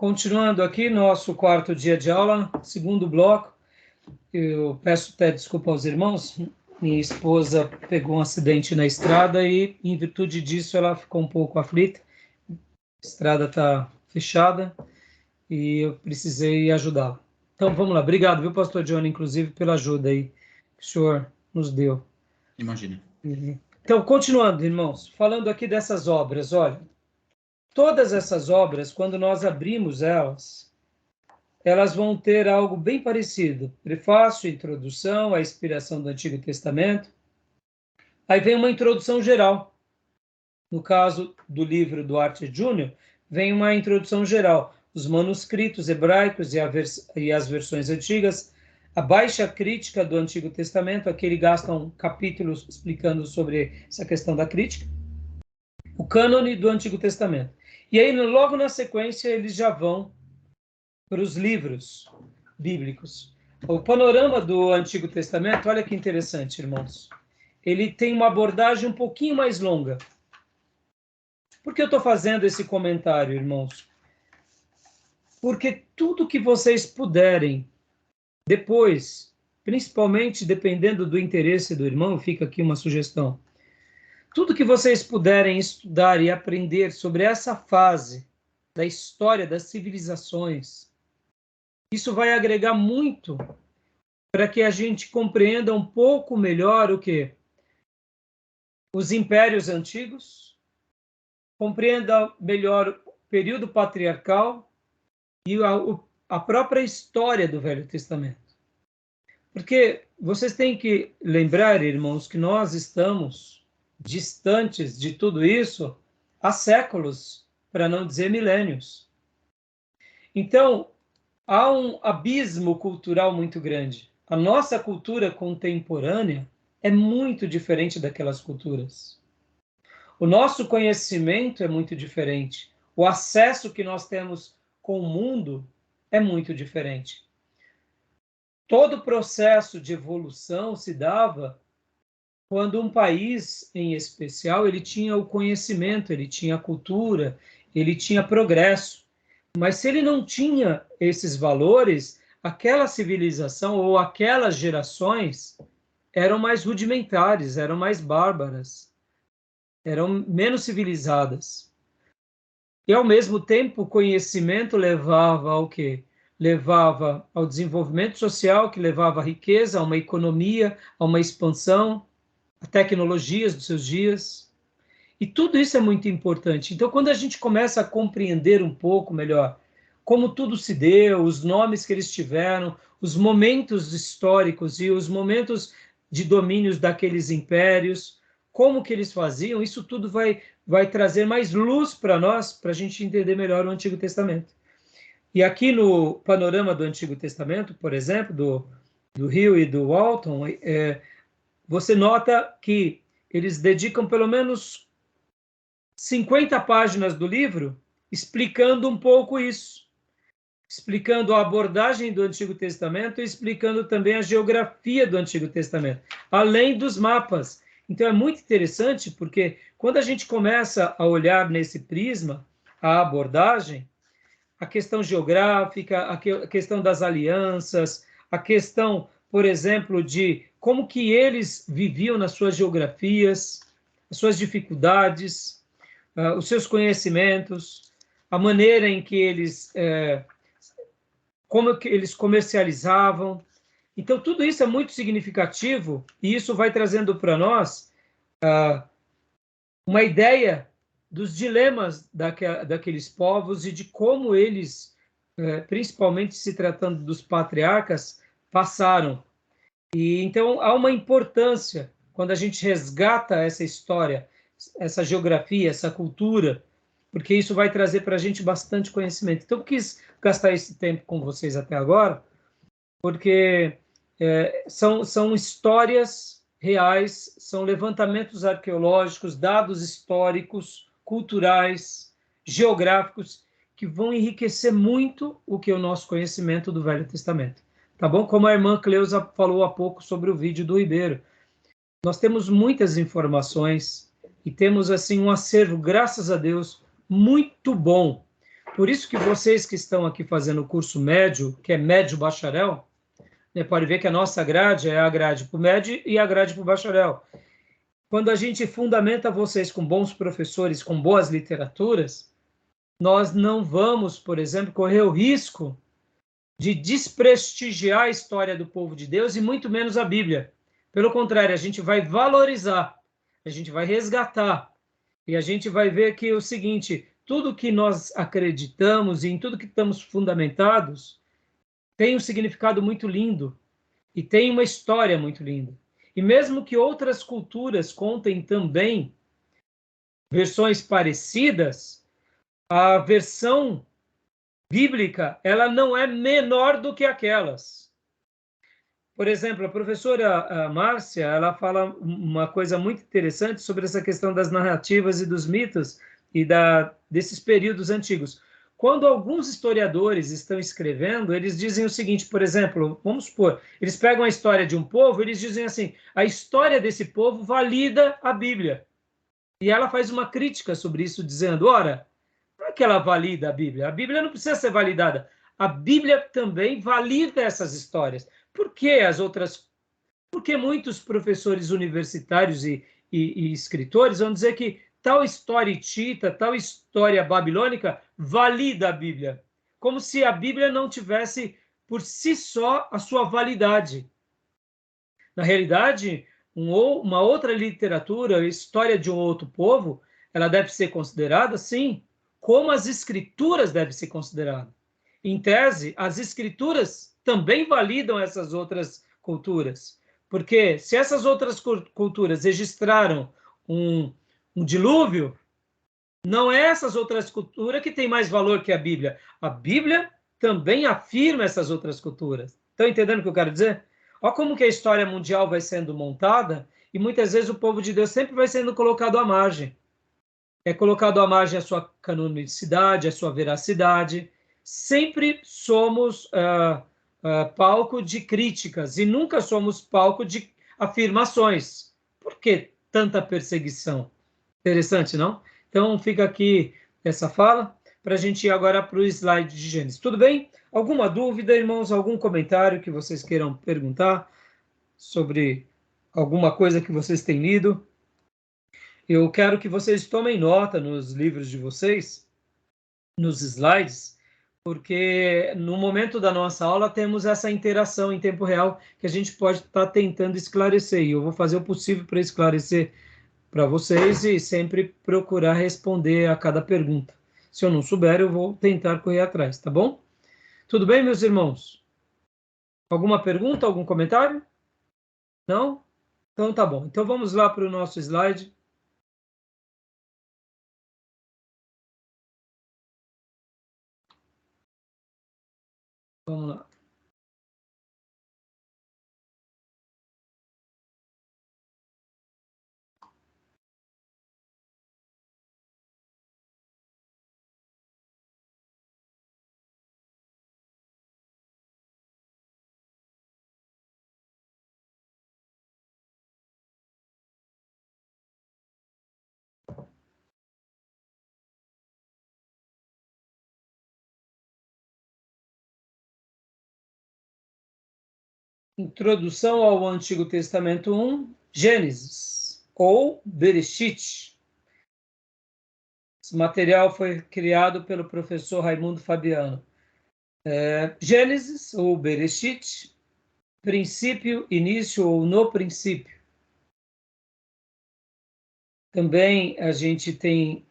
Continuando aqui, nosso quarto dia de aula, segundo bloco. Eu peço até desculpa aos irmãos. Minha esposa pegou um acidente na estrada e, em virtude disso, ela ficou um pouco aflita. A estrada está fechada e eu precisei ajudá-la. Então, vamos lá. Obrigado, viu, pastor Johnny, inclusive, pela ajuda aí que o senhor nos deu. Imagina. Então, continuando, irmãos, falando aqui dessas obras, olha, todas essas obras, quando nós abrimos elas vão ter algo bem parecido. Prefácio, introdução, a inspiração do Antigo Testamento. Aí vem uma introdução geral. No caso do livro do Arte Júnior, vem uma introdução geral. Os manuscritos hebraicos e as versões antigas, a baixa crítica do Antigo Testamento, aqui ele gasta um capítulo explicando sobre essa questão da crítica, o cânone do Antigo Testamento. E aí, logo na sequência, eles já vão para os livros bíblicos. O panorama do Antigo Testamento, olha que interessante, irmãos. Ele tem uma abordagem um pouquinho mais longa. Por que eu estou fazendo esse comentário, irmãos? Porque tudo que vocês puderem, depois, principalmente dependendo do interesse do irmão, fica aqui uma sugestão. Tudo que vocês puderem estudar e aprender sobre essa fase da história das civilizações, isso vai agregar muito para que a gente compreenda um pouco melhor o quê? Os impérios antigos, compreenda melhor o período patriarcal e a própria história do Velho Testamento. Porque vocês têm que lembrar, irmãos, que nós estamos distantes de tudo isso há séculos, para não dizer milênios. Então, há um abismo cultural muito grande. A nossa cultura contemporânea é muito diferente daquelas culturas. O nosso conhecimento é muito diferente. O acesso que nós temos com o mundo é muito diferente. Todo o processo de evolução se dava quando um país, em especial, ele tinha o conhecimento, ele tinha a cultura, ele tinha progresso. Mas se ele não tinha esses valores, aquela civilização ou aquelas gerações eram mais rudimentares, eram mais bárbaras, eram menos civilizadas. E, ao mesmo tempo, o conhecimento levava ao quê? Levava ao desenvolvimento social, que levava à riqueza, a uma economia, a uma expansão, a tecnologias dos seus dias. E tudo isso é muito importante. Então, quando a gente começa a compreender um pouco melhor como tudo se deu, os nomes que eles tiveram, os momentos históricos e os momentos de domínios daqueles impérios, como que eles faziam, isso tudo vai trazer mais luz para nós, para a gente entender melhor o Antigo Testamento. E aqui no panorama do Antigo Testamento, por exemplo, do Hill e do Walton, você nota que eles dedicam pelo menos 50 páginas do livro explicando um pouco isso, explicando a abordagem do Antigo Testamento e explicando também a geografia do Antigo Testamento, além dos mapas. Então é muito interessante porque quando a gente começa a olhar nesse prisma a abordagem, a questão geográfica, a questão das alianças, a questão, por exemplo, de como que eles viviam nas suas geografias, as suas dificuldades, os seus conhecimentos, a maneira em que eles, como que eles comercializavam. Então, tudo isso é muito significativo e isso vai trazendo para nós uma ideia dos dilemas daqueles povos e de como eles, principalmente se tratando dos patriarcas, passaram. E então há uma importância quando a gente resgata essa história, essa geografia, essa cultura, porque isso vai trazer para a gente bastante conhecimento. Então, eu quis gastar esse tempo com vocês até agora, porque são histórias reais, são levantamentos arqueológicos, dados históricos, culturais, geográficos, que vão enriquecer muito o que é o nosso conhecimento do Velho Testamento. Tá bom? Como a irmã Cleusa falou há pouco sobre o vídeo do Ribeiro. Nós temos muitas informações e temos assim um acervo, graças a Deus, muito bom. por isso que vocês que estão aqui fazendo o curso médio, que é médio bacharel, né, pode ver que a nossa grade é a grade para o médio e a grade para o bacharel. Quando a gente fundamenta vocês com bons professores, com boas literaturas, nós não vamos, por exemplo, correr o risco de desprestigiar a história do povo de Deus e muito menos a Bíblia. Pelo contrário, a gente vai valorizar, a gente vai resgatar e a gente vai ver que é o seguinte, tudo que nós acreditamos e em tudo que estamos fundamentados tem um significado muito lindo e tem uma história muito linda. E mesmo que outras culturas contem também versões parecidas, a versão bíblica, ela não é menor do que aquelas. Por exemplo, a professora Márcia, ela fala uma coisa muito interessante sobre essa questão das narrativas e dos mitos e desses períodos antigos. Quando alguns historiadores estão escrevendo, eles dizem o seguinte, por exemplo, vamos supor, eles pegam a história de um povo, eles dizem assim, a história desse povo valida a Bíblia. E ela faz uma crítica sobre isso, dizendo, ora, não é que ela valida a Bíblia. A Bíblia não precisa ser validada. A Bíblia também valida essas histórias. Por que as outras? Porque muitos professores universitários e escritores vão dizer que tal história hitita, tal história babilônica valida a Bíblia, como se a Bíblia não tivesse por si só a sua validade. Na realidade, uma outra literatura, a história de um outro povo, ela deve ser considerada, sim, como as escrituras devem ser consideradas. Em tese, as escrituras também validam essas outras culturas, porque se essas outras culturas registraram um dilúvio, não é essas outras culturas que têm mais valor que a Bíblia. A Bíblia também afirma essas outras culturas. Estão entendendo o que eu quero dizer? Olha como que a história mundial vai sendo montada e muitas vezes o povo de Deus sempre vai sendo colocado à margem. É colocado à margem a sua canonicidade, a sua veracidade. Sempre somos palco de críticas e nunca somos palco de afirmações. Por que tanta perseguição? Interessante, não? Então fica aqui essa fala para a gente ir agora para o slide de Gênesis. Tudo bem? Alguma dúvida, irmãos? Algum comentário que vocês queiram perguntar sobre alguma coisa que vocês têm lido? Eu quero que vocês tomem nota nos livros de vocês, nos slides, porque no momento da nossa aula temos essa interação em tempo real que a gente pode estar tentando esclarecer. E eu vou fazer o possível para esclarecer para vocês e sempre procurar responder a cada pergunta. Se eu não souber, eu vou tentar correr atrás, tá bom? Tudo bem, meus irmãos? Alguma pergunta, algum comentário? Não? Então tá bom. Então vamos lá para o nosso slide. Vamos lá. Introdução ao Antigo Testamento 1, Gênesis, ou Bereshit. Esse material foi criado pelo professor Raimundo Fabiano. Gênesis, ou Bereshit, princípio, início ou no princípio. Também a gente tem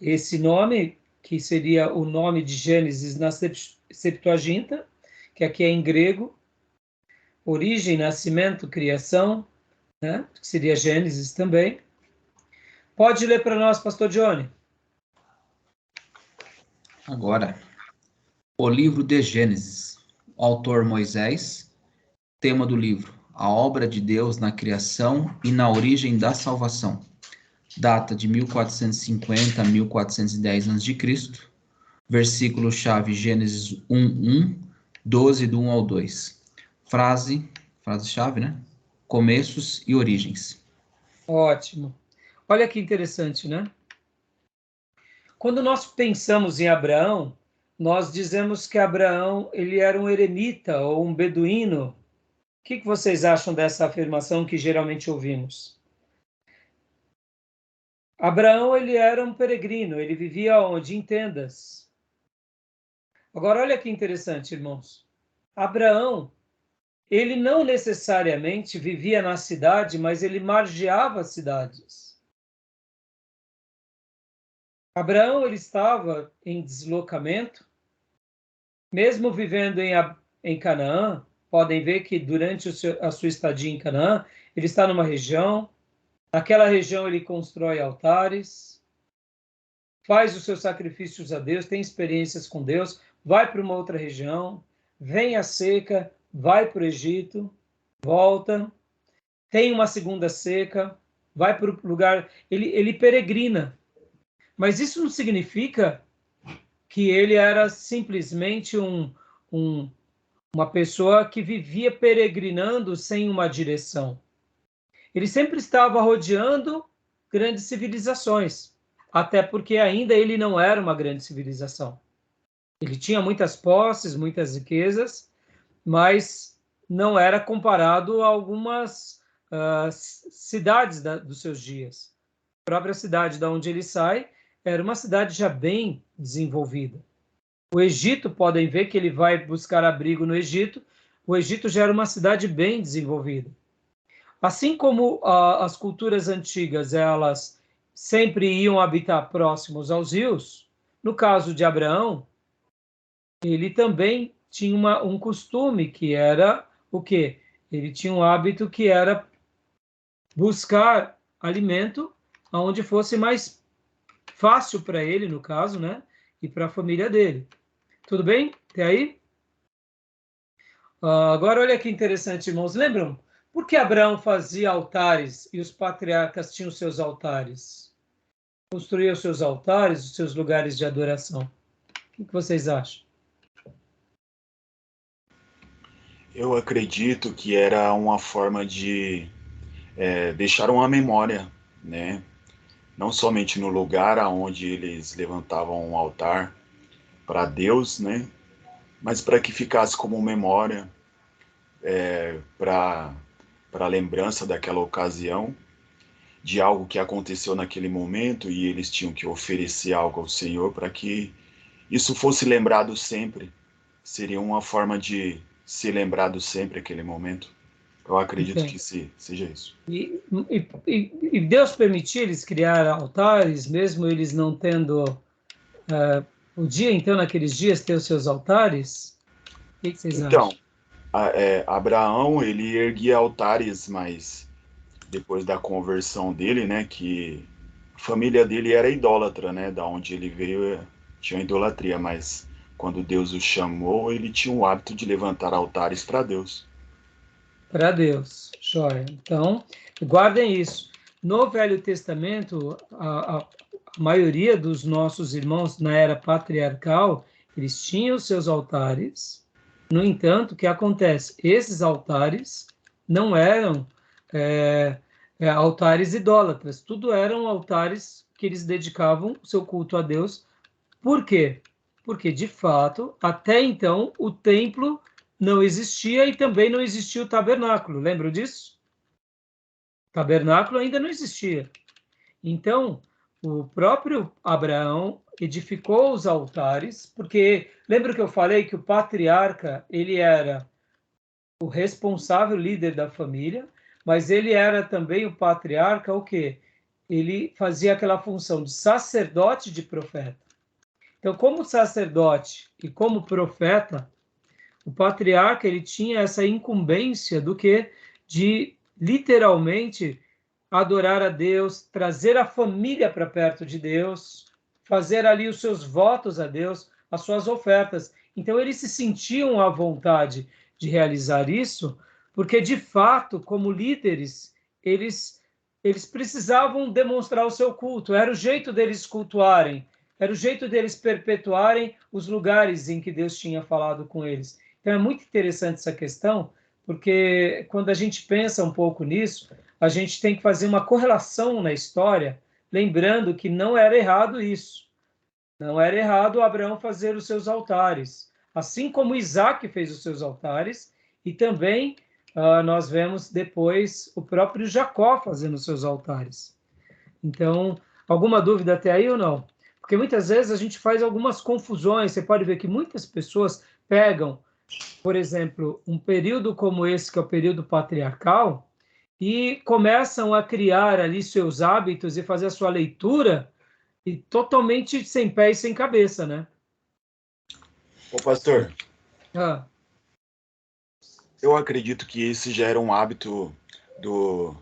esse nome, que seria o nome de Gênesis na Septuaginta, que aqui é em grego, origem, nascimento, criação, né? Que seria Gênesis também. Pode ler para nós, pastor Johnny. Agora, o livro de Gênesis, autor Moisés, tema do livro, a obra de Deus na criação e na origem da salvação, data de 1450 a 1410 a.C., versículo-chave Gênesis 1:1, 12 do 1 ao 2. Frase-chave, né? Começos e origens. Ótimo. Olha que interessante, né? Quando nós pensamos em Abraão, nós dizemos que Abraão ele era um eremita ou um beduíno. O que vocês acham dessa afirmação que geralmente ouvimos? Abraão ele era um peregrino, ele vivia onde? Em tendas. Agora olha que interessante, irmãos. Abraão, ele não necessariamente vivia na cidade, mas ele margeava as cidades. Abraão ele estava em deslocamento, mesmo vivendo em Canaã. Podem ver que durante a sua estadia em Canaã, ele está numa região. Naquela região ele constrói altares, faz os seus sacrifícios a Deus, tem experiências com Deus, vai para uma outra região, vem a seca, vai para o Egito, volta, tem uma segunda seca, vai para o lugar, ele peregrina. Mas isso não significa que ele era simplesmente uma pessoa que vivia peregrinando sem uma direção. Ele sempre estava rodeando grandes civilizações, até porque ainda ele não era uma grande civilização. Ele tinha muitas posses, muitas riquezas, mas não era comparado a algumas cidades dos seus dias. A própria cidade da onde ele sai era uma cidade já bem desenvolvida. O Egito, podem ver que ele vai buscar abrigo no Egito. O Egito já era uma cidade bem desenvolvida. Assim como as culturas antigas, elas sempre iam habitar próximos aos rios, no caso de Abraão, ele também tinha um costume que era o quê? Ele tinha um hábito que era buscar alimento onde fosse mais fácil para ele, no caso, né? E para a família dele. Tudo bem? Até aí? Agora, olha que interessante, irmãos. Lembram? Por que Abraão fazia altares e os patriarcas tinham seus altares? Construíam seus altares, os seus lugares de adoração. O que vocês acham? Eu acredito que era uma forma de deixar uma memória, né? Não somente no lugar onde eles levantavam um altar para Deus, né? Mas para que ficasse como memória, para lembrança daquela ocasião, de algo que aconteceu naquele momento e eles tinham que oferecer algo ao Senhor para que isso fosse lembrado sempre. Seria uma forma de ser lembrado sempre aquele momento. Eu acredito que seja isso. E Deus permitiu eles criar altares, mesmo eles não tendo o dia, então, naqueles dias, ter os seus altares? O que vocês acham? Abraão, ele erguia altares, mas depois da conversão dele, né, que a família dele era idólatra, né, da onde ele veio tinha idolatria, mas quando Deus o chamou, ele tinha o hábito de levantar altares para Deus. Para Deus, joia. Então, guardem isso. No Velho Testamento, a maioria dos nossos irmãos na era patriarcal, eles tinham seus altares. No entanto, o que acontece? Esses altares não eram altares idólatras, tudo eram altares que eles dedicavam o seu culto a Deus. Por quê? Porque, de fato, até então, o templo não existia e também não existia o tabernáculo. Lembram disso? O tabernáculo ainda não existia. Então, o próprio Abraão edificou os altares, porque lembra que eu falei que o patriarca, ele era o responsável líder da família, mas ele era também o patriarca, o quê? Ele fazia aquela função de sacerdote de profeta. Então, como sacerdote e como profeta, o patriarca ele tinha essa incumbência do que de literalmente adorar a Deus, trazer a família para perto de Deus, fazer ali os seus votos a Deus, as suas ofertas. Então eles se sentiam à vontade de realizar isso, porque de fato, como líderes, eles precisavam demonstrar o seu culto, era o jeito deles cultuarem, era o jeito deles perpetuarem os lugares em que Deus tinha falado com eles. Então é muito interessante essa questão, porque quando a gente pensa um pouco nisso, a gente tem que fazer uma correlação na história, lembrando que não era errado isso. Não era errado Abraão fazer os seus altares, assim como Isaac fez os seus altares, e também nós vemos depois o próprio Jacó fazendo os seus altares. Então, alguma dúvida até aí ou não? Porque muitas vezes a gente faz algumas confusões. Você pode ver que muitas pessoas pegam, por exemplo, um período como esse, que é o período patriarcal, e começam a criar ali seus hábitos e fazer a sua leitura e totalmente sem pé e sem cabeça, né? Ô, pastor, Ah, eu acredito que esse já era um hábito do,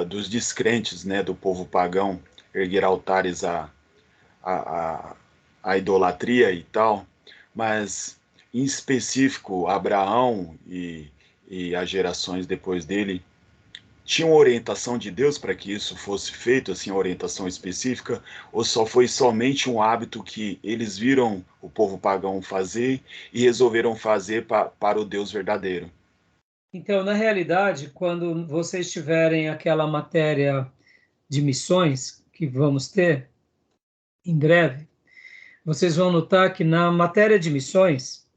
dos descrentes, né, do povo pagão, erguer altares à, à idolatria e tal, mas em específico Abraão e as gerações depois dele tinham orientação de Deus para que isso fosse feito, assim, orientação específica, ou só foi somente um hábito que eles viram o povo pagão fazer e resolveram fazer para o Deus verdadeiro? então, na realidade, quando vocês tiverem aquela matéria de missões que vamos ter em breve, vocês vão notar que na matéria de missões,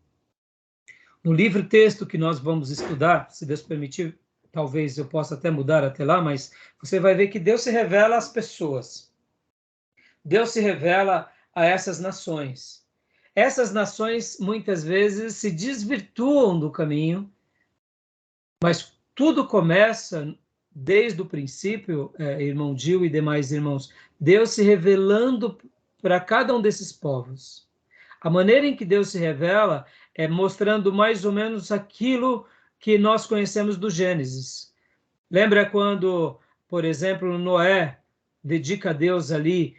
no livro-texto que nós vamos estudar, se Deus permitir, talvez eu possa até mudar até lá, mas você vai ver que Deus se revela às pessoas. Deus se revela a essas nações. Essas nações, muitas vezes, se desvirtuam do caminho, mas tudo começa desde o princípio, irmão Gil e demais irmãos, Deus se revelando para cada um desses povos. A maneira em que Deus se revela é mostrando mais ou menos aquilo que nós conhecemos do Gênesis. Lembra quando, por exemplo, Noé dedica a Deus ali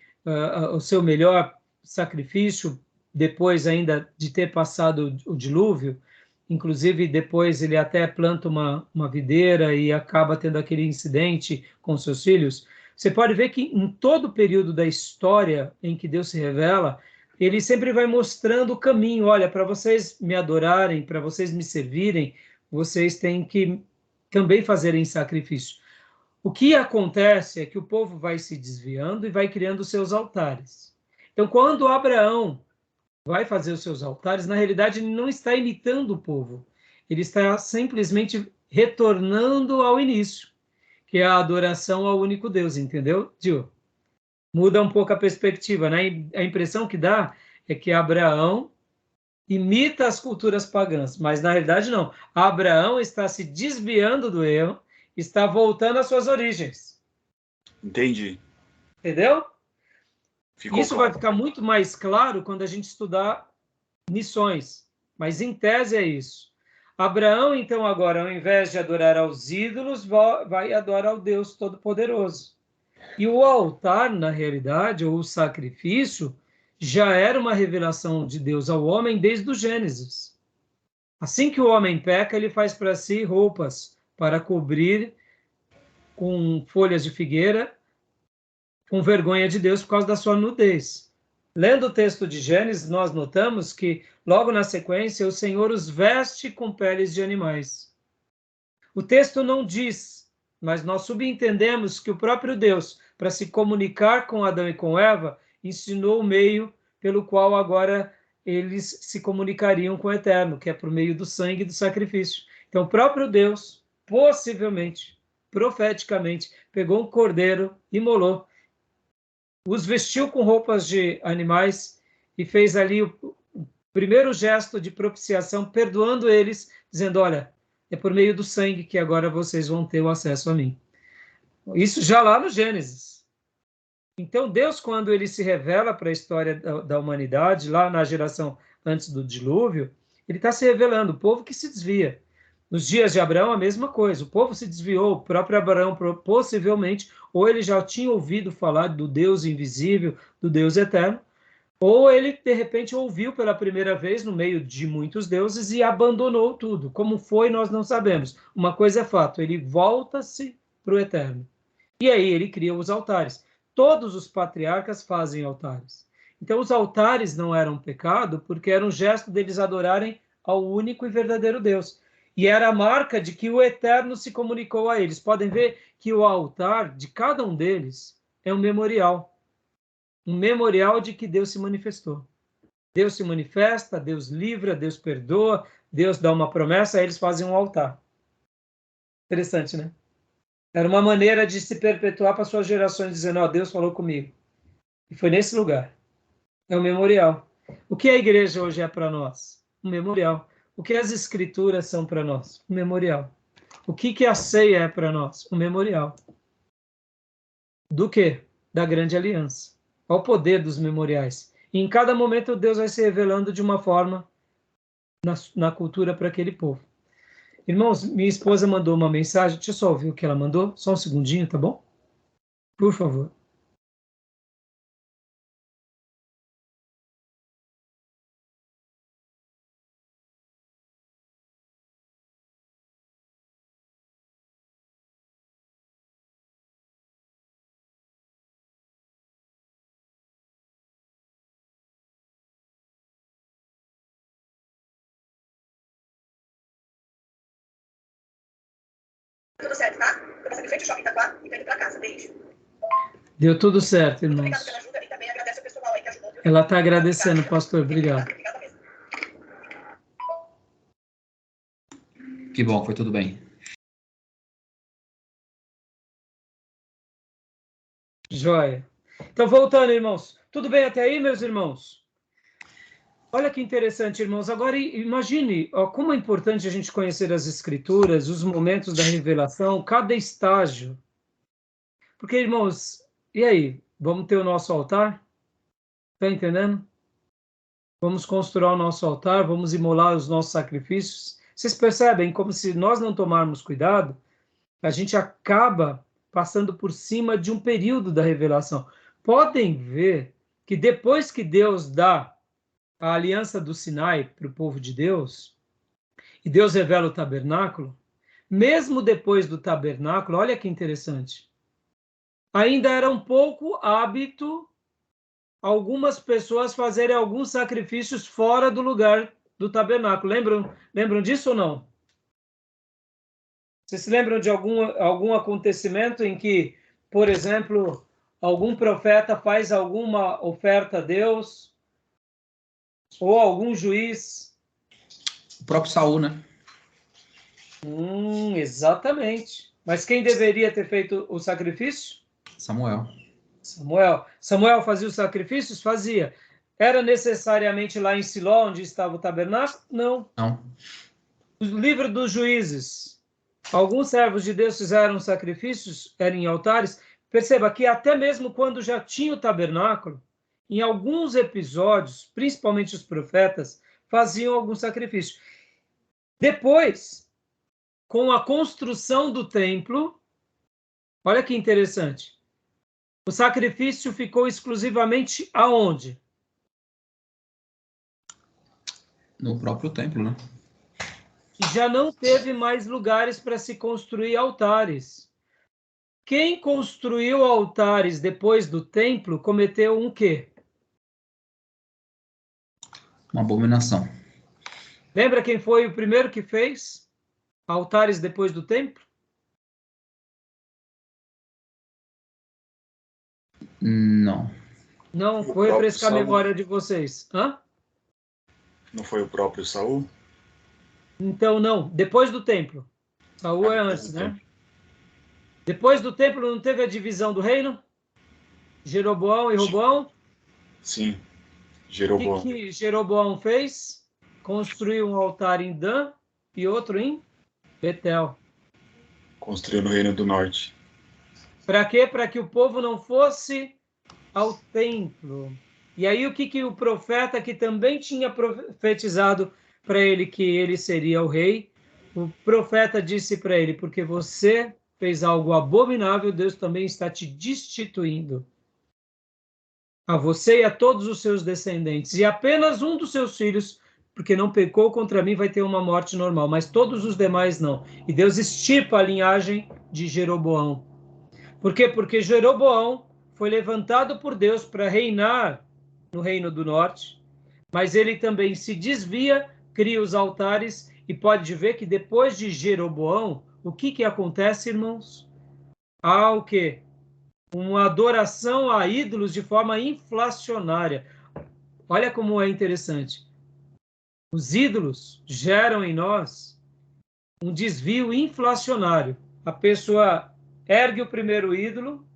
o seu melhor sacrifício, depois ainda de ter passado o dilúvio? Inclusive, depois ele até planta uma videira e acaba tendo aquele incidente com seus filhos. Você pode ver que em todo o período da história em que Deus se revela, ele sempre vai mostrando o caminho. Olha, para vocês me adorarem, para vocês me servirem, vocês têm que também fazerem sacrifício. O que acontece é que o povo vai se desviando e vai criando seus altares. Então, quando Abraão vai fazer os seus altares, na realidade, ele não está imitando o povo. Ele está simplesmente retornando ao início, que é a adoração ao único Deus, entendeu, Gil? Muda um pouco a perspectiva, né? A impressão que dá é que Abraão imita as culturas pagãs, mas na realidade não. Abraão está se desviando do erro, está voltando às suas origens. Entendi. Entendeu? Ficou Isso claro. vai ficar muito mais claro quando a gente estudar missões, mas em tese é isso. Abraão, então, agora, ao invés de adorar aos ídolos, vai adorar ao Deus Todo-Poderoso. E o altar, na realidade, ou o sacrifício, já era uma revelação de Deus ao homem desde o Gênesis. Assim que o homem peca, ele faz para si roupas para cobrir com folhas de figueira, com vergonha de Deus por causa da sua nudez. Lendo o texto de Gênesis, nós notamos que, logo na sequência, o Senhor os veste com peles de animais. O texto não diz, mas nós subentendemos que o próprio Deus, para se comunicar com Adão e com Eva, ensinou o meio pelo qual agora eles se comunicariam com o Eterno, que é por meio do sangue e do sacrifício. Então, o próprio Deus, possivelmente, profeticamente, pegou um cordeiro, imolou, os vestiu com roupas de animais e fez ali o primeiro gesto de propiciação, perdoando eles, dizendo, olha, é por meio do sangue que agora vocês vão ter o acesso a mim. Isso já lá no Gênesis. Então, Deus, quando ele se revela para a história da humanidade, lá na geração antes do dilúvio, ele está se revelando, o povo que se desvia. Nos dias de Abraão, a mesma coisa. O povo se desviou, o próprio Abraão, possivelmente, ou ele já tinha ouvido falar do Deus invisível, do Deus eterno, ou ele, de repente, ouviu pela primeira vez no meio de muitos deuses e abandonou tudo. Como foi, nós não sabemos. Uma coisa é fato, ele volta-se para o eterno. E aí ele cria os altares. Todos os patriarcas fazem altares. Então, os altares não eram pecado, porque era um gesto deles adorarem ao único e verdadeiro Deus. E era a marca de que o Eterno se comunicou a eles. Podem ver que o altar de cada um deles é um memorial. Um memorial de que Deus se manifestou. Deus se manifesta, Deus livra, Deus perdoa, Deus dá uma promessa, aí eles fazem um altar. Interessante, né? Era uma maneira de se perpetuar para suas gerações, dizendo, ó, Deus falou comigo. E foi nesse lugar. É um memorial. O que a igreja hoje é para nós? Um memorial. O que as escrituras são para nós? Um memorial. O que a ceia é para nós? Um memorial. Do quê? Da grande aliança. Ao poder dos memoriais. E em cada momento Deus vai se revelando de uma forma na cultura para aquele povo. Irmãos, minha esposa mandou uma mensagem. Deixa eu só ouvir o que ela mandou. Só um segundinho, tá bom? Por favor. Tudo certo, tá? Tô passando em frente ao shopping Itaquá e tô indo pra casa. Beijo. Deu tudo certo, irmãos. Obrigada pela ajuda e também agradece o pessoal aí que ajudou. Ela está agradecendo, pastor. Obrigado. Obrigada mesmo. Que bom, foi tudo bem. Joia. Então, voltando, irmãos. Tudo bem até aí, meus irmãos? Olha que interessante, irmãos. Agora, imagine ó, como é importante a gente conhecer as Escrituras, os momentos da revelação, cada estágio. Porque, irmãos, e aí? Vamos ter o nosso altar? Está entendendo? Vamos construir o nosso altar, vamos imolar os nossos sacrifícios. Vocês percebem como se nós não tomarmos cuidado, a gente acaba passando por cima de um período da revelação. Podem ver que depois que Deus dá a aliança do Sinai para o povo de Deus, e Deus revela o tabernáculo, mesmo depois do tabernáculo, olha que interessante, ainda era um pouco hábito algumas pessoas fazerem alguns sacrifícios fora do lugar do tabernáculo. Lembram disso ou não? Vocês se lembram de algum acontecimento em que, por exemplo, algum profeta faz alguma oferta a Deus? Ou algum juiz? O próprio Saul, né? Exatamente. Mas quem deveria ter feito o sacrifício? Samuel. Samuel fazia os sacrifícios? Fazia. Era necessariamente lá em Siló, onde estava o tabernáculo? Não. Não. O livro dos Juízes. Alguns servos de Deus fizeram sacrifícios, eram em altares. Perceba que até mesmo quando já tinha o tabernáculo, em alguns episódios, principalmente os profetas, faziam algum sacrifício. Depois, com a construção do templo, olha que interessante, o sacrifício ficou exclusivamente aonde? No próprio templo, né? Já não teve mais lugares para se construir altares. Quem construiu altares depois do templo cometeu um quê? Uma abominação. Lembra quem foi o primeiro que fez altares depois do templo? Não. Não, O vou próprio refrescar a Saul. memória de vocês. Hã? Não foi o próprio Saul? Então, não. Depois do templo. Saul é Depois antes, do né? templo. Depois do templo não teve a divisão do reino? Jeroboão e Roboão? Sim, O Jeroboão. que Jeroboão fez? Construiu um altar em Dan e outro em Betel. Construiu no Reino do Norte. Para quê? Para que o povo não fosse ao templo. E aí o que o profeta, que também tinha profetizado para ele que ele seria o rei, o profeta disse para ele, porque você fez algo abominável, Deus também está te destituindo. A você e a todos os seus descendentes. E apenas um dos seus filhos, porque não pecou contra mim, vai ter uma morte normal, mas todos os demais não. E Deus extirpa a linhagem de Jeroboão. Por quê? Porque Jeroboão foi levantado por Deus para reinar no Reino do Norte, mas ele também se desvia, cria os altares, e pode ver que depois de Jeroboão, o que acontece, irmãos? Há o quê? uma adoração a ídolos de forma inflacionária. Olha como é interessante. Os ídolos geram em nós um desvio inflacionário. A pessoa ergue o primeiro ídolo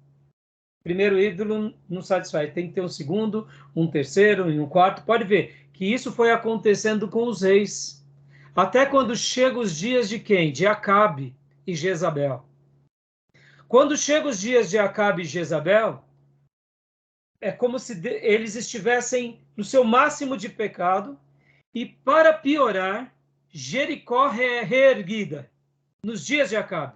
não satisfaz, tem que ter um segundo, um terceiro e um quarto. Pode ver que isso foi acontecendo com os reis. Até quando chegam os dias de quem? De Acabe e Jezabel. Quando chegam os dias de Acabe e Jezabel, é como se eles estivessem no seu máximo de pecado e, para piorar, Jericó reerguida nos dias de Acabe.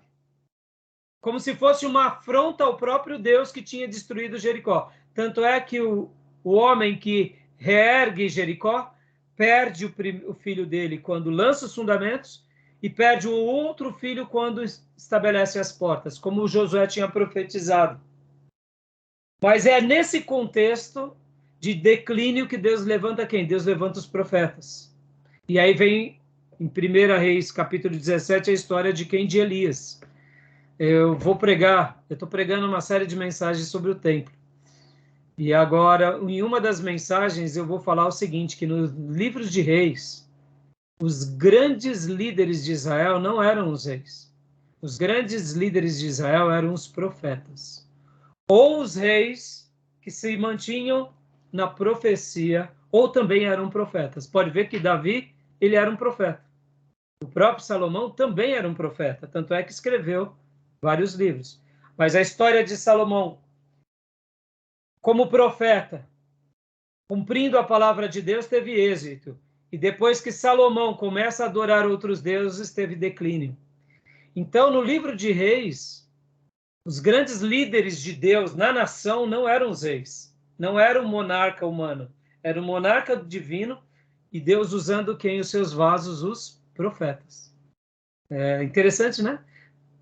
Como se fosse uma afronta ao próprio Deus que tinha destruído Jericó. Tanto é que o homem que reergue Jericó perde o filho dele quando lança os fundamentos e perde o outro filho quando estabelece as portas, como Josué tinha profetizado. Mas é nesse contexto de declínio que Deus levanta quem? Deus levanta os profetas. E aí vem, em 1 Reis, capítulo 17, a história de quem? De Elias. Eu estou pregando uma série de mensagens sobre o templo. E agora, em uma das mensagens, eu vou falar o seguinte, que nos livros de reis, os grandes líderes de Israel não eram os reis. Os grandes líderes de Israel eram os profetas. Ou os reis que se mantinham na profecia, ou também eram profetas. Pode ver que Davi, ele era um profeta. O próprio Salomão também era um profeta, tanto é que escreveu vários livros. Mas a história de Salomão como profeta, cumprindo a palavra de Deus, teve êxito. E depois que Salomão começa a adorar outros deuses, teve declínio. Então, no livro de Reis, os grandes líderes de Deus na nação não eram os reis, não era o monarca humano, era o monarca divino e Deus usando quem? Os seus vasos, os profetas. É interessante, né?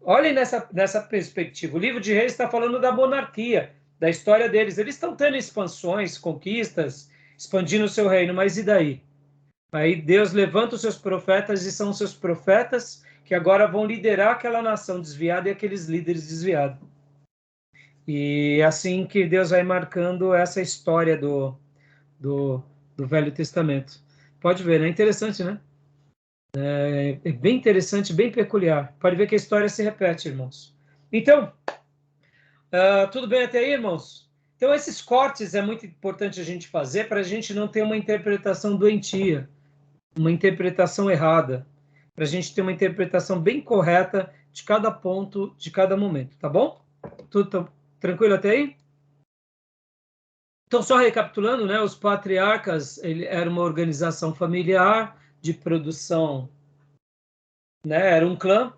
Olhem nessa perspectiva. O livro de Reis está falando da monarquia, da história deles. Eles estão tendo expansões, conquistas, expandindo o seu reino, mas e daí? Aí Deus levanta os seus profetas e são os seus profetas que agora vão liderar aquela nação desviada e aqueles líderes desviados. E é assim que Deus vai marcando essa história do Velho Testamento. Pode ver, é interessante, né? É bem interessante, bem peculiar. Pode ver que a história se repete, irmãos. Então, tudo bem até aí, irmãos? Então, esses cortes é muito importante a gente fazer para a gente não ter uma interpretação doentia, uma interpretação errada, para a gente ter uma interpretação bem correta de cada ponto, de cada momento, tá bom? Tudo tranquilo até aí? Então, só recapitulando, né? Os patriarcas era uma organização familiar de produção, né? Era um clã.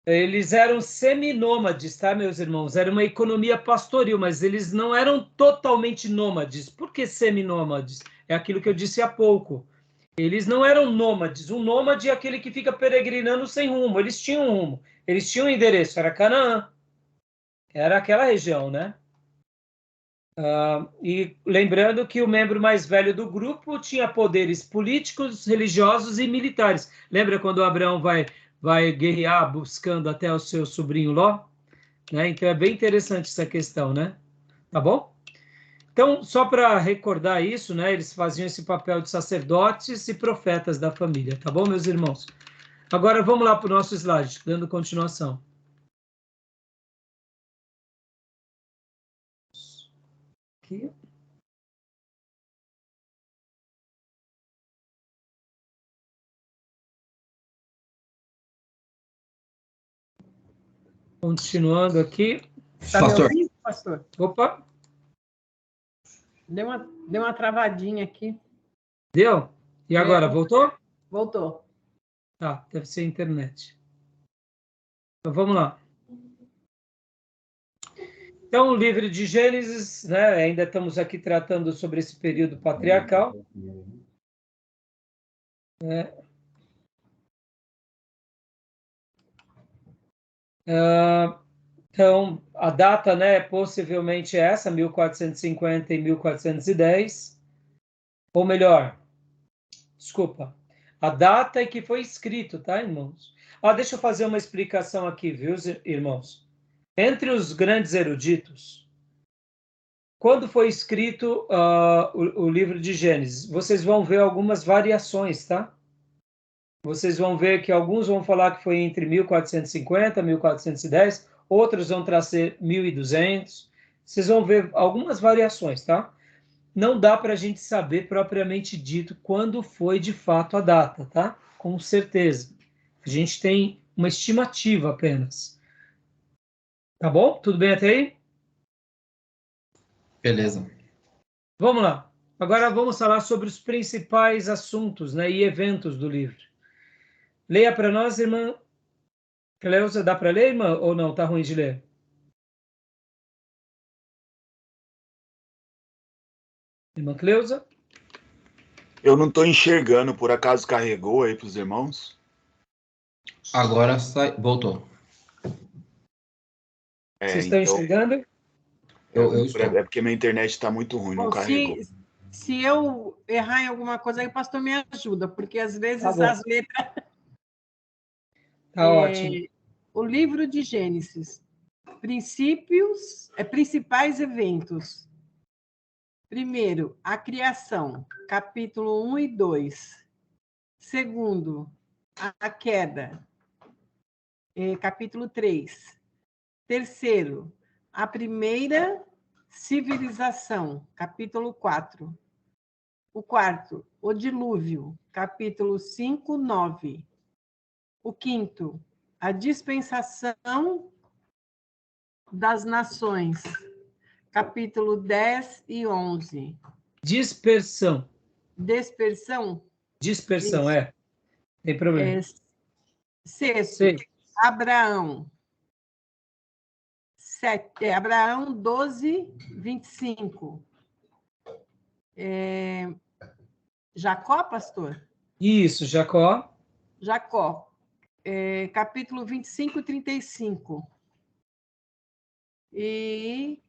Eles eram seminômades, tá, meus irmãos? Era uma economia pastoril, mas eles não eram totalmente nômades. Por que seminômades? É aquilo que eu disse há pouco. Eles não eram nômades. Um nômade é aquele que fica peregrinando sem rumo. Eles tinham um rumo. Eles tinham um endereço. Era Canaã. Era aquela região, né? E lembrando que o membro mais velho do grupo tinha poderes políticos, religiosos e militares. Lembra quando Abraão vai guerrear buscando até o seu sobrinho Ló? Né? Então é bem interessante essa questão, né? Tá bom? Então, só para recordar isso, né? Eles faziam esse papel de sacerdotes e profetas da família, tá bom, meus irmãos? Agora vamos lá para o nosso slide, dando continuação. Aqui. Continuando aqui. Tá me ouvindo, pastor? Opa! Deu uma travadinha aqui. Deu? E agora, voltou? Voltou. Tá, deve ser a internet. Então, vamos lá. Então, o livro de Gênesis, né? Ainda estamos aqui tratando sobre esse período patriarcal. Então, a data, né, possivelmente é essa, 1450 e 1410. Ou melhor, desculpa, a data em que foi escrito, tá, irmãos? Deixa eu fazer uma explicação aqui, viu, irmãos? Entre os grandes eruditos, quando foi escrito o livro de Gênesis, vocês vão ver algumas variações, tá? Vocês vão ver que alguns vão falar que foi entre 1450 e 1410, outros vão trazer 1200. Vocês vão ver algumas variações, tá? Não dá para a gente saber propriamente dito quando foi de fato a data, tá? Com certeza. A gente tem uma estimativa apenas. Tá bom? Tudo bem até aí? Beleza. Vamos lá. Agora vamos falar sobre os principais assuntos, né, e eventos do livro. Leia para nós, irmã Cleusa. Dá para ler, irmã? Ou não? Tá ruim de ler? Irmã Cleusa? Eu não estou enxergando, por acaso carregou aí para os irmãos? Agora voltou. Vocês estão Então, enxergando? Eu estou. é porque minha internet está muito ruim, não Bom, carregou. se eu errar em alguma coisa, aí o pastor me ajuda, porque às vezes Tá bom. as letras. Tá ótimo. O livro de Gênesis. Principais eventos. Primeiro, a criação, capítulo 1 e 2. Segundo, a queda, capítulo 3. Terceiro, a primeira civilização, capítulo 4. O quarto, o dilúvio, capítulo 5, 9. O quinto, a dispensação das nações, capítulo 10 e 11. Dispersão. Dispersão? Dispersão, Isso. Tem problema. Sexto, Sim. Abraão. Abraão 12, 25. Jacó, pastor? Isso, Jacó. Jacó. Capítulo 25 e 35. E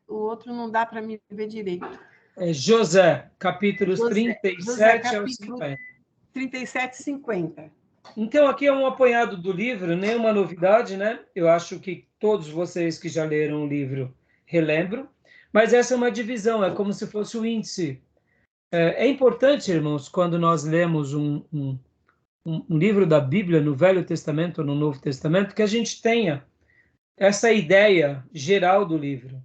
o outro não dá para me ver direito. José, capítulos José, 37 ao capítulo 50. 37 e 50. Então, aqui é um apanhado do livro, nenhuma novidade, né? Eu acho que todos vocês que já leram o livro relembram, mas essa é uma divisão, é como se fosse o índice. É importante, irmãos, quando nós lemos um livro da Bíblia, no Velho Testamento ou no Novo Testamento, que a gente tenha essa ideia geral do livro.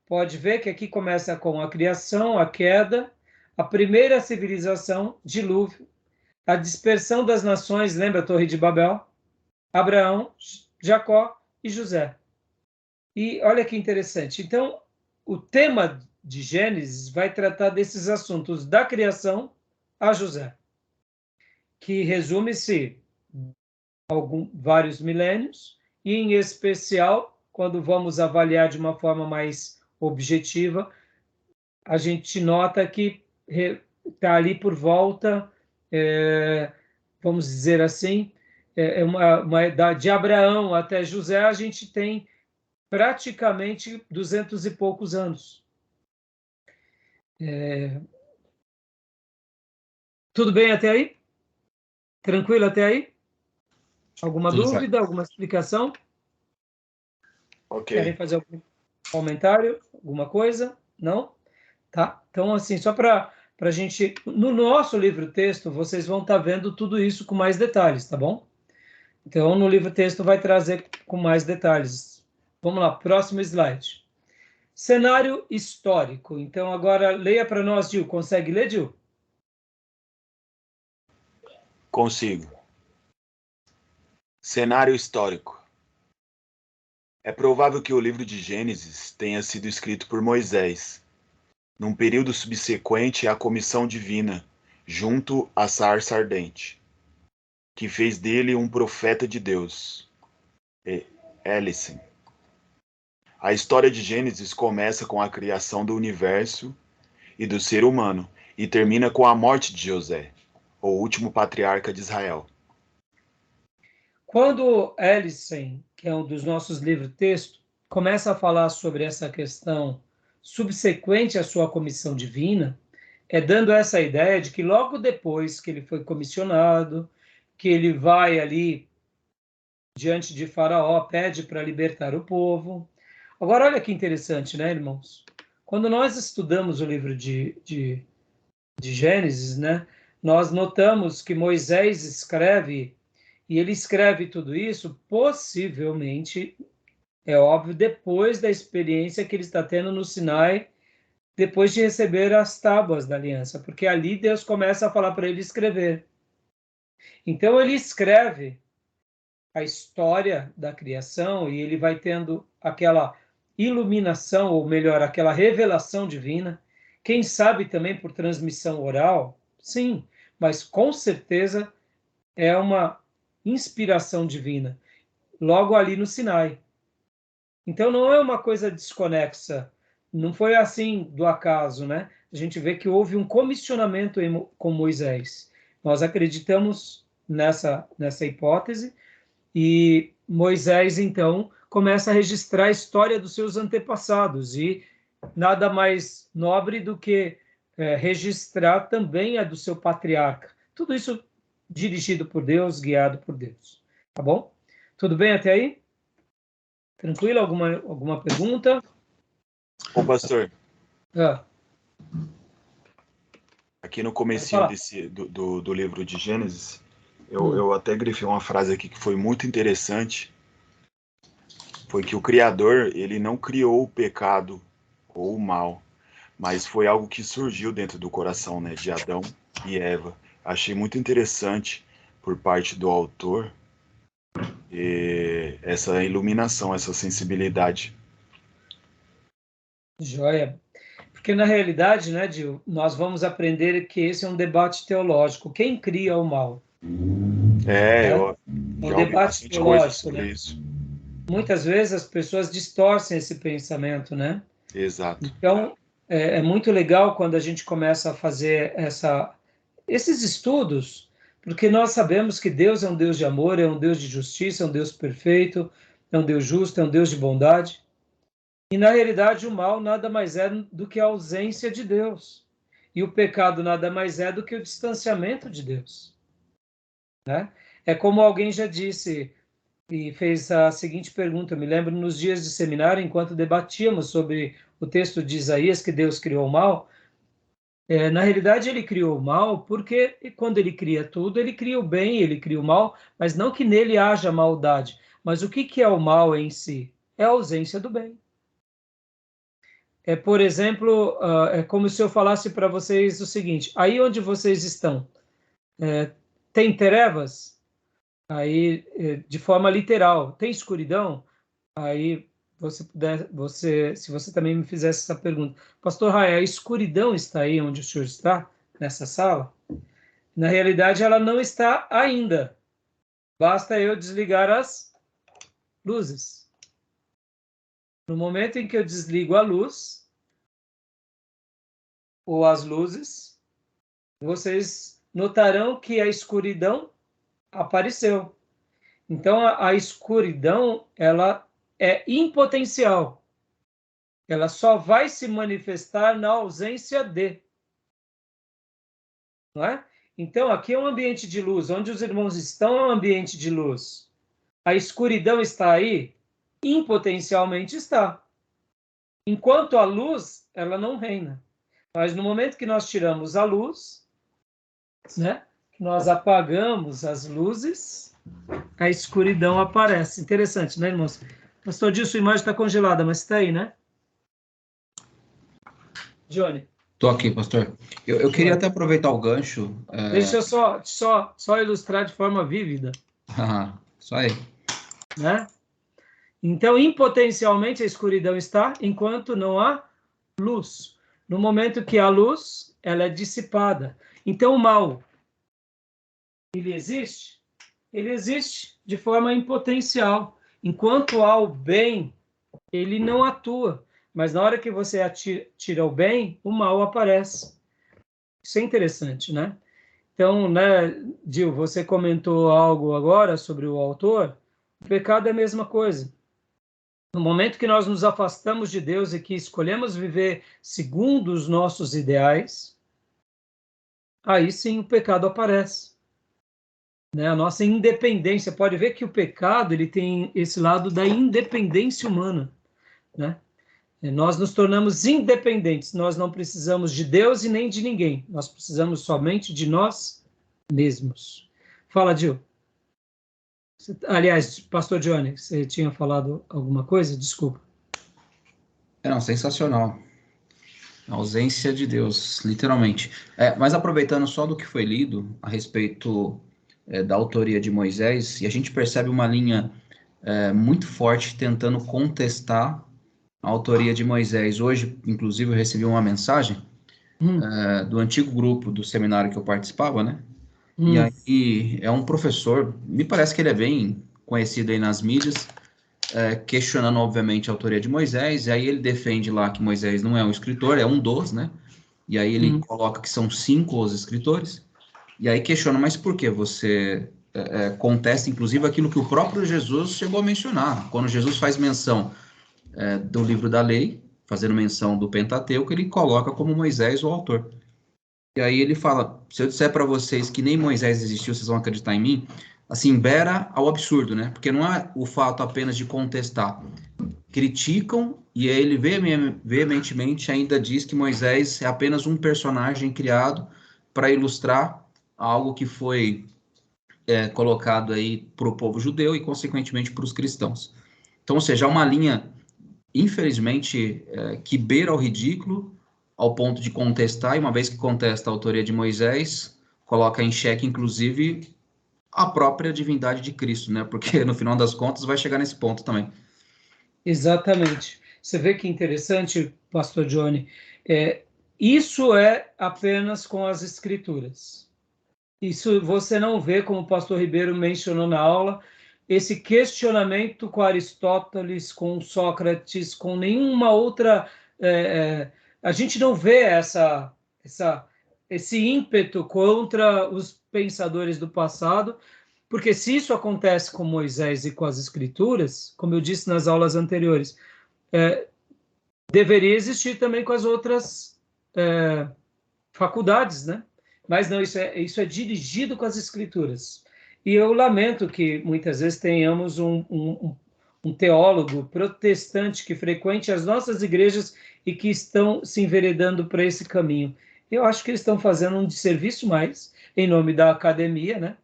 Pode ver que aqui começa com a criação, a queda, a primeira civilização, dilúvio, a dispersão das nações, lembra a Torre de Babel? Abraão, Jacó e José. E olha que interessante. Então, o tema de Gênesis vai tratar desses assuntos da criação a José, que resume-se vários milênios, e em especial, quando vamos avaliar de uma forma mais objetiva, a gente nota que está ali por volta, vamos dizer assim, uma idade de Abraão até José, a gente tem praticamente 200 e poucos anos. Tudo bem até aí? Tranquilo até aí? Alguma Tudo dúvida, alguma explicação? Ok. Querem fazer algum comentário, alguma coisa? Não? Tá? Então, assim, só para a gente... No nosso livro-texto, vocês vão estar vendo tudo isso com mais detalhes, tá bom? Então, no livro-texto vai trazer com mais detalhes. Vamos lá, próximo slide. Cenário histórico. Então, agora, leia para nós, Gil. Consegue ler, Gil? Consigo. Cenário histórico. É provável que o livro de Gênesis tenha sido escrito por Moisés, num período subsequente à comissão divina, junto à sarça ardente, que fez dele um profeta de Deus. Ellison. A história de Gênesis começa com a criação do universo e do ser humano e termina com a morte de José, o último patriarca de Israel. Quando Ellison, que é um dos nossos livros-texto, começa a falar sobre essa questão subsequente à sua comissão divina, dando essa ideia de que logo depois que ele foi comissionado, que ele vai ali diante de Faraó, pede para libertar o povo. Agora, olha que interessante, né, irmãos? Quando nós estudamos o livro de Gênesis, né, nós notamos que Moisés escreve, e ele escreve tudo isso, possivelmente, é óbvio, depois da experiência que ele está tendo no Sinai, depois de receber as tábuas da aliança, porque ali Deus começa a falar para ele escrever. Então ele escreve a história da criação e ele vai tendo aquela iluminação, ou melhor, aquela revelação divina. Quem sabe também por transmissão oral? Sim, mas com certeza é uma inspiração divina, logo ali no Sinai. Então não é uma coisa desconexa, não foi assim do acaso, né? A gente vê que houve um comissionamento com Moisés. Nós acreditamos nessa hipótese, e Moisés, então, começa a registrar a história dos seus antepassados, e nada mais nobre do que registrar também a do seu patriarca. Tudo isso dirigido por Deus, guiado por Deus. Tá bom? Tudo bem até aí? Tranquilo? Alguma pergunta? Ô, pastor, Ah, aqui no comecinho do livro de Gênesis, eu até grifei uma frase aqui que foi muito interessante, foi que o Criador, ele não criou o pecado ou o mal, mas foi algo que surgiu dentro do coração, né, de Adão e Eva. Achei muito interessante por parte do autor essa iluminação, essa sensibilidade. joia. Porque, na realidade, né, Gil, nós vamos aprender que esse é um debate teológico. Quem cria o mal? Eu Um já ouvi debate bastante coisa teológico, sobre né? isso. Muitas vezes as pessoas distorcem esse pensamento, né? Exato. Então, é muito legal quando a gente começa a fazer esses estudos, porque nós sabemos que Deus é um Deus de amor, é um Deus de justiça, é um Deus perfeito, é um Deus justo, é um Deus de bondade. E, na realidade, o mal nada mais é do que a ausência de Deus. E o pecado nada mais é do que o distanciamento de Deus, né? É como alguém já disse e fez a seguinte pergunta. Eu me lembro nos dias de seminário, enquanto debatíamos sobre o texto de Isaías, que Deus criou o mal. Na realidade, ele criou o mal porque, quando ele cria tudo, ele cria o bem, ele cria o mal, mas não que nele haja maldade. Mas o que é o mal em si? É a ausência do bem. Por exemplo, é como se eu falasse para vocês o seguinte: aí onde vocês estão, tem trevas? Aí, de forma literal, tem escuridão? Aí, se você também me fizesse essa pergunta, Pastor Raia, a escuridão está aí onde o senhor está, nessa sala? Na realidade, ela não está ainda. Basta eu desligar as luzes. No momento em que eu desligo a luz, ou as luzes, vocês notarão que a escuridão apareceu. Então, a escuridão, ela é impotencial. Ela só vai se manifestar na ausência de. Não é? Então, aqui é um ambiente de luz. Onde os irmãos estão é um ambiente de luz. A escuridão está aí? Impotencialmente está. Enquanto a luz, ela não reina. Mas no momento que nós tiramos a luz, né, que nós apagamos as luzes, a escuridão aparece. Interessante, né, irmãos? Pastor Gil, sua imagem está congelada, mas está aí, né? Johnny? Estou aqui, pastor. Eu queria até aproveitar o gancho. Deixa eu só ilustrar de forma vívida. Só aí. Né? Então, impotencialmente, a escuridão está enquanto não há luz. No momento que há luz, ela é dissipada. Então, o mal, ele existe? Ele existe de forma impotencial. Enquanto há o bem, ele não atua. Mas na hora que você tira o bem, o mal aparece. Isso é interessante, né? Então, né, Gil, você comentou algo agora sobre o autor. O pecado é a mesma coisa. No momento que nós nos afastamos de Deus e que escolhemos viver segundo os nossos ideais, aí sim o pecado aparece. né? A nossa independência. Pode ver que o pecado ele tem esse lado da independência humana, né? Nós nos tornamos independentes. Nós não precisamos de Deus e nem de ninguém. Nós precisamos somente de nós mesmos. Fala, Gil. Aliás, Pastor Johnny, você tinha falado alguma coisa? Desculpa. Não, sensacional. A ausência de Deus, literalmente. Mas aproveitando só do que foi lido a respeito da autoria de Moisés, e a gente percebe uma linha muito forte tentando contestar a autoria de Moisés. Hoje, inclusive, eu recebi uma mensagem do antigo grupo do seminário que eu participava, né? E aí é um professor, me parece que ele é bem conhecido aí nas mídias, questionando, obviamente, a autoria de Moisés, e aí ele defende lá que Moisés não é um escritor, é um dos, né? E aí ele coloca que são 5 os escritores, e aí questiona, mas por que você contesta, inclusive, aquilo que o próprio Jesus chegou a mencionar? Quando Jesus faz menção do livro da lei, fazendo menção do Pentateuco, ele coloca como Moisés o autor. E aí ele fala, se eu disser para vocês que nem Moisés existiu, vocês vão acreditar em mim? Assim, beira ao absurdo, né? Porque não é o fato apenas de contestar. Criticam e ele veementemente ainda diz que Moisés é apenas um personagem criado para ilustrar algo que foi colocado aí para o povo judeu e, consequentemente, para os cristãos. Então, ou seja, há uma linha, infelizmente, que beira ao ridículo, ao ponto de contestar, e uma vez que contesta a autoria de Moisés, coloca em xeque, inclusive, a própria divindade de Cristo, né? Porque, no final das contas, vai chegar nesse ponto também. Exatamente. Você vê que interessante, Pastor Johnny, isso é apenas com as escrituras. Isso você não vê, como o pastor Ribeiro mencionou na aula, esse questionamento com Aristóteles, com Sócrates, com nenhuma outra... a gente não vê esse ímpeto contra os pensadores do passado, porque se isso acontece com Moisés e com as escrituras, como eu disse nas aulas anteriores, deveria existir também com as outras faculdades, né? Mas não, isso é dirigido com as escrituras. E eu lamento que muitas vezes tenhamos um teólogo protestante que frequente as nossas igrejas e que estão se enveredando para esse caminho. Eu acho que eles estão fazendo um desserviço mais, em nome da academia, né?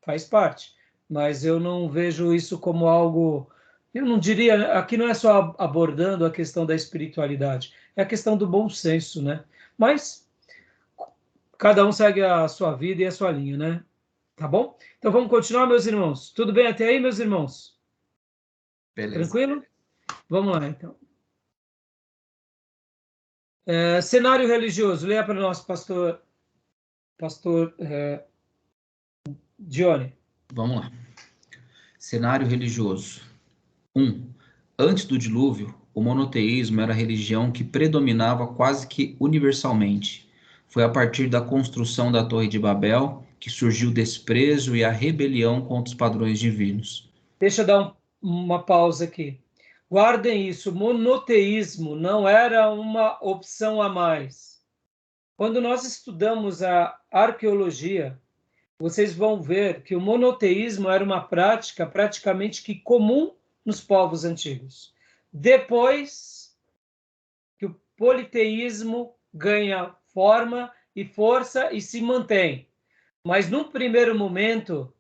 Faz parte. Mas eu não vejo isso como algo... Eu não diria... Aqui não é só abordando a questão da espiritualidade, é a questão do bom senso, né? Mas cada um segue a sua vida e a sua linha, né? Tá bom? Então vamos continuar, meus irmãos. Tudo bem até aí, meus irmãos? Beleza. Tranquilo? Vamos lá, então. Cenário religioso. Leia para nós, pastor Dione. Vamos lá. Cenário religioso. 1. Antes do dilúvio, o monoteísmo era a religião que predominava quase que universalmente. Foi a partir da construção da Torre de Babel que surgiu o desprezo e a rebelião contra os padrões divinos. Deixa eu dar uma pausa aqui. Guardem isso, monoteísmo não era uma opção a mais. Quando nós estudamos a arqueologia, vocês vão ver que o monoteísmo era uma prática praticamente que comum nos povos antigos. Depois que o politeísmo ganha forma e força e se mantém. Mas num primeiro momento,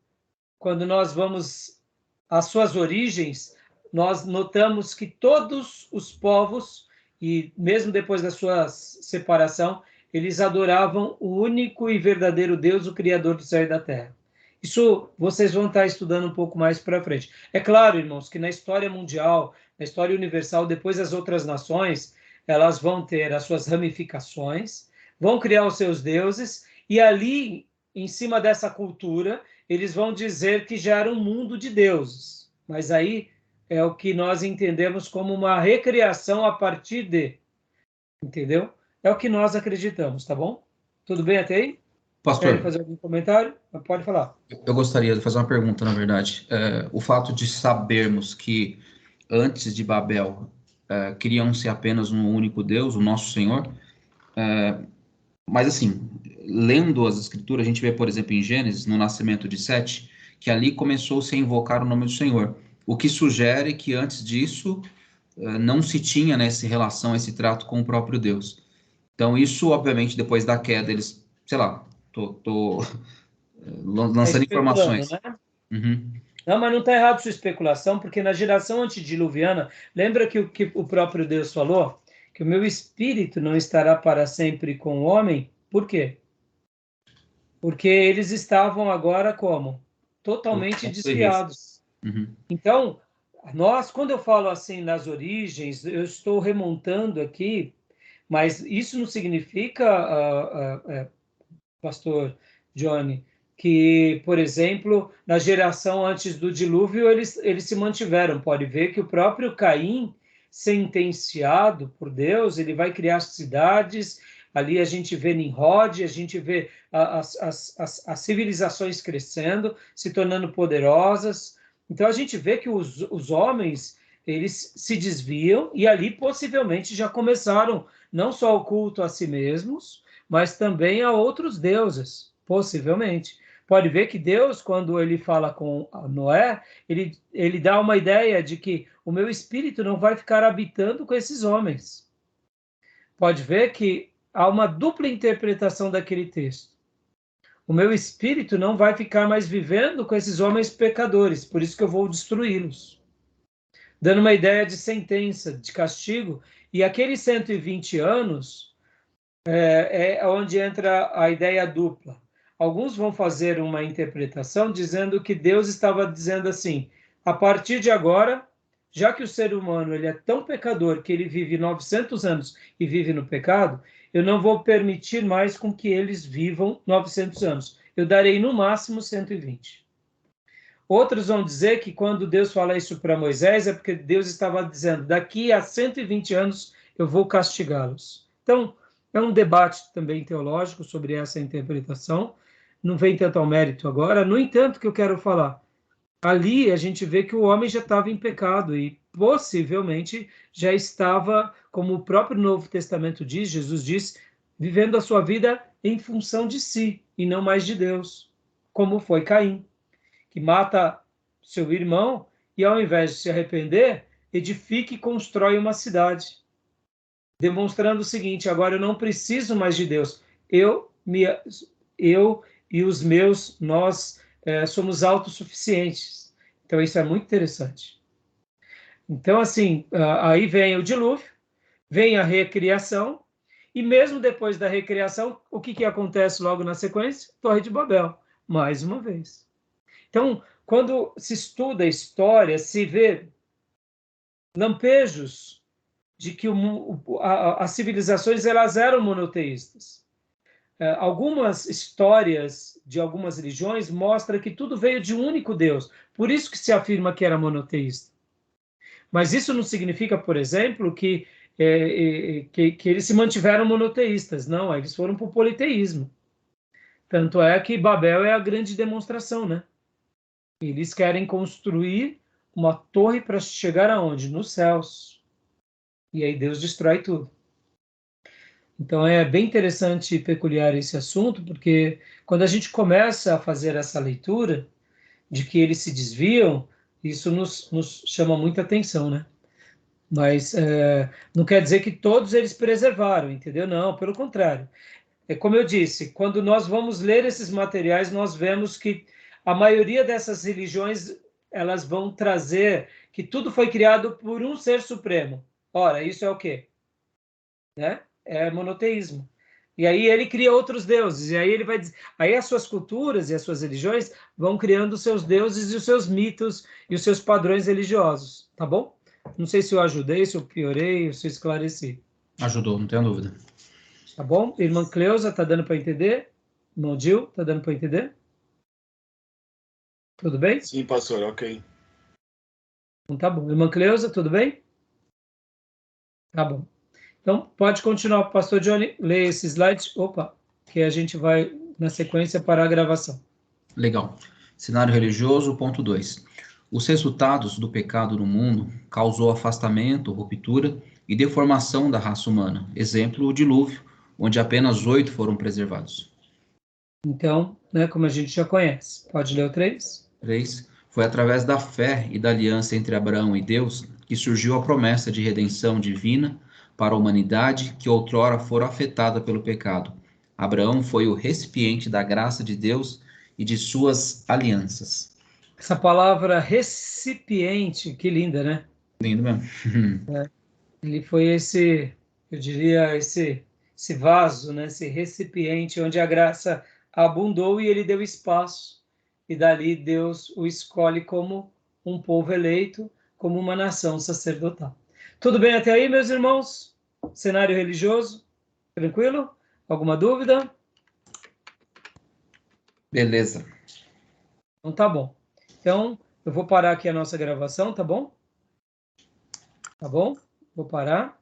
quando nós vamos às suas origens, nós notamos que todos os povos, e mesmo depois da sua separação, eles adoravam o único e verdadeiro Deus, o Criador do céu e da terra. Isso vocês vão estar estudando um pouco mais para frente. É claro, irmãos, que na história mundial, na história universal, depois as outras nações, elas vão ter as suas ramificações, vão criar os seus deuses, e ali, em cima dessa cultura, eles vão dizer que já era um mundo de deuses. Mas aí é o que nós entendemos como uma recriação a partir de. Entendeu? É o que nós acreditamos, tá bom? Tudo bem até aí? Pastor, Querem fazer algum comentário? Pode falar. eu gostaria de fazer uma pergunta, na verdade. O fato de sabermos que antes de Babel criam-se apenas um único Deus, o nosso Senhor, Mas assim, lendo as escrituras, a gente vê, por exemplo, em Gênesis, no nascimento de Sete, que ali começou-se a invocar o nome do Senhor. O que sugere que antes disso não se tinha, né, essa relação, esse trato com o próprio Deus. Então isso, obviamente, depois da queda, eles, sei lá, tô lançando especulando, informações. né? Uhum. Não, mas não está errado sua especulação, porque na geração antediluviana, lembra que o próprio Deus falou? Que o meu espírito não estará para sempre com o homem. Por quê? Porque eles estavam agora como? Totalmente desviados. Uhum. Então, nós, quando eu falo assim nas origens, eu estou remontando aqui, mas isso não significa, pastor Johnny, que, por exemplo, na geração antes do dilúvio, eles se mantiveram. Pode ver que o próprio Caim, sentenciado por Deus, ele vai criar cidades. Ali a gente vê Nimrod, a gente vê as civilizações crescendo, se tornando poderosas. Então a gente vê que os homens, eles se desviam e ali possivelmente já começaram não só o culto a si mesmos, mas também a outros deuses, possivelmente. Pode ver que Deus, quando ele fala com Noé, ele dá uma ideia de que o meu espírito não vai ficar habitando com esses homens. Pode ver que há uma dupla interpretação daquele texto. O meu espírito não vai ficar mais vivendo com esses homens pecadores, por isso que eu vou destruí-los. Dando uma ideia de sentença, de castigo, e aqueles 120 anos é onde entra a ideia dupla. Alguns vão fazer uma interpretação dizendo que Deus estava dizendo assim, a partir de agora, já que o ser humano ele é tão pecador que ele vive 900 anos e vive no pecado, eu não vou permitir mais com que eles vivam 900 anos. Eu darei no máximo 120. Outros vão dizer que quando Deus fala isso para Moisés é porque Deus estava dizendo, daqui a 120 anos eu vou castigá-los. Então, é um debate também teológico sobre essa interpretação. Não vem tanto ao mérito agora. No entanto, o que eu quero falar, ali a gente vê que o homem já estava em pecado e possivelmente já estava, como o próprio Novo Testamento diz, Jesus diz, vivendo a sua vida em função de si e não mais de Deus, como foi Caim, que mata seu irmão e ao invés de se arrepender, edifica e constrói uma cidade, demonstrando o seguinte, agora eu não preciso mais de Deus, eu e os meus, nós somos autossuficientes. Então isso é muito interessante. Então assim, aí vem o dilúvio, vem a recriação, e mesmo depois da recriação, o que acontece logo na sequência? Torre de Babel, mais uma vez. Então, quando se estuda a história, se vê lampejos de que as civilizações elas eram monoteístas. Algumas histórias de algumas religiões mostram que tudo veio de um único Deus. Por isso que se afirma que era monoteísta. Mas isso não significa, por exemplo, que eles se mantiveram monoteístas. Não, eles foram para o politeísmo. Tanto é que Babel é a grande demonstração, né? Eles querem construir uma torre para chegar aonde? Nos céus. E aí Deus destrói tudo. Então é bem interessante e peculiar esse assunto, porque quando a gente começa a fazer essa leitura de que eles se desviam, isso nos chama muita atenção, né? Mas não quer dizer que todos eles preservaram, entendeu? Não, pelo contrário. É como eu disse, quando nós vamos ler esses materiais, nós vemos que a maioria dessas religiões, elas vão trazer que tudo foi criado por um ser supremo. Ora, isso é o quê? Né? É monoteísmo. E aí ele cria outros deuses, e aí ele vai dizer, aí as suas culturas e as suas religiões vão criando os seus deuses e os seus mitos e os seus padrões religiosos, tá bom? Não sei se eu ajudei, se eu piorei, se eu esclareci. Ajudou, não tenho dúvida. Tá bom? Irmã Cleusa, tá dando para entender? Irmão Gil, tá dando para entender? Tudo bem? Sim, pastor, ok. Então tá bom. Irmã Cleusa, tudo bem? Tá bom. Então, pode continuar, pastor Johnny, ler esse slide. Opa, que a gente vai, na sequência, para a gravação. Legal. Cenário religioso, ponto 2. Os resultados do pecado no mundo causou afastamento, ruptura e deformação da raça humana. Exemplo, o dilúvio, onde apenas 8 foram preservados. Então, né, como a gente já conhece. Pode ler o 3? 3. Foi através da fé e da aliança entre Abraão e Deus que surgiu a promessa de redenção divina para a humanidade que outrora fora afetada pelo pecado. Abraão foi o recipiente da graça de Deus e de suas alianças. Essa palavra recipiente, que linda, né? Lindo mesmo. Ele foi esse, eu diria, esse vaso, né? Esse recipiente onde a graça abundou e ele deu espaço. E dali Deus o escolhe como um povo eleito, como uma nação sacerdotal. Tudo bem até aí, meus irmãos? Cenário religioso? Tranquilo? Alguma dúvida? Beleza. Então tá bom. Então, eu vou parar aqui a nossa gravação, tá bom? Tá bom? Vou parar.